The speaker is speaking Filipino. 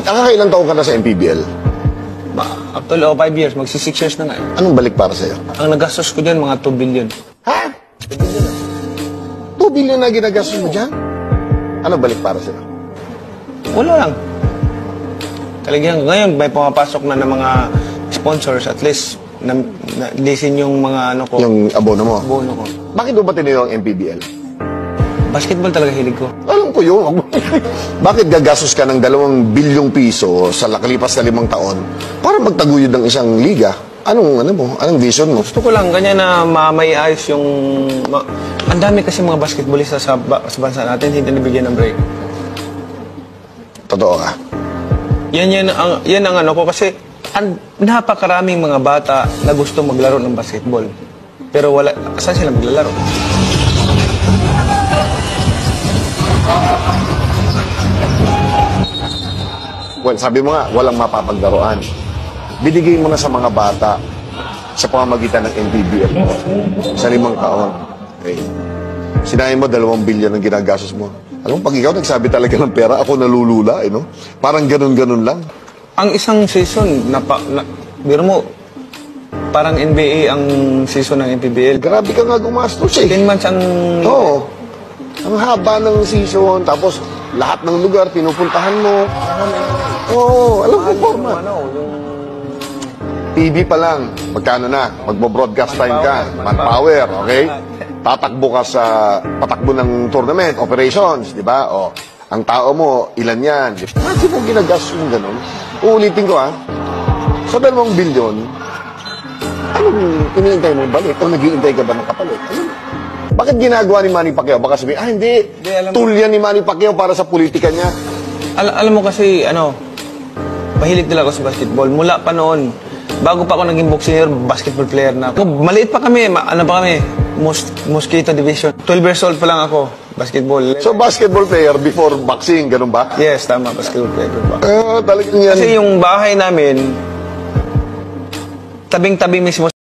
Nakakailang taon ka na sa MPBL? Actually, 5 years. Magsi 6 years na nga. Anong balik para sa'yo? Ang nagastos ko dyan, mga 2 billion. Ha? 2 billion na ginagastos mo dyan? Anong balik para sa'yo? Wala lang. Talagang ngayon, may pumapasok na ng mga sponsors. At least, listen yung mga ano ko. Yung abono mo? Abono ko. Bakit mo ba tinayo ang MPBL? Basketball talaga hilig ko. Alam ko yun. Bakit gagastos ka ng 2 bilyong piso sa nakalipas na 5 taon para magtaguyod ng isang liga? Anong vision mo? Gusto ko lang, ganyan na mamayayos yung... Ang dami kasi mga basketballista sa bansa natin, hindi nabigyan ng break. Totoo ka? Yan ang ano ko kasi napakaraming mga bata na gusto maglaro ng basketball. Pero wala, saan sila maglalaro? Well, sabi mo nga, walang mapapaglaruan. Binigay mo na sa mga bata sa pamamagitan ng MPBL mo sa 5 taon. Okay. Sinabi mo, 2 billion ang ginagastos mo. Alam mo, pag ikaw nagsabi talaga ng pera, ako nalulula, no? Parang ganun-ganun lang. Ang isang season, biro mo, parang NBA ang season ng MPBL. Grabe ka nga gumastos eh. 10 months ang... Oo. Ang haba ng season, tapos lahat ng lugar, pinupuntahan mo. Oo, alam ko format. TV pa lang, magkano na? Magbo-broadcast time ka, manpower, okay? Tatakbo ka sa patakbo ng tournament, operations, di ba? O, ang tao mo, ilan yan? Bakit mo ginagastos yung ganun? Uulitin ko sa 2 bilyon, anong iniintay mo balik? O nag-iintay ka ba ng kapalit? Bakit ginagawa ni Manny Pacquiao? Baka sabihin, hindi, tool yan ni Manny Pacquiao para sa politika niya. Alam mo kasi, mahilig talaga ako sa basketball. Mula pa noon, bago pa ako naging boxer, basketball player na ako. Maliit pa kami, Mosquito Division. 12 years old pa lang ako, basketball. So, basketball player before boxing, ganun ba? Yes, tama, basketball player ba? Talagang yan. Kasi yung bahay namin, tabing-tabi mismo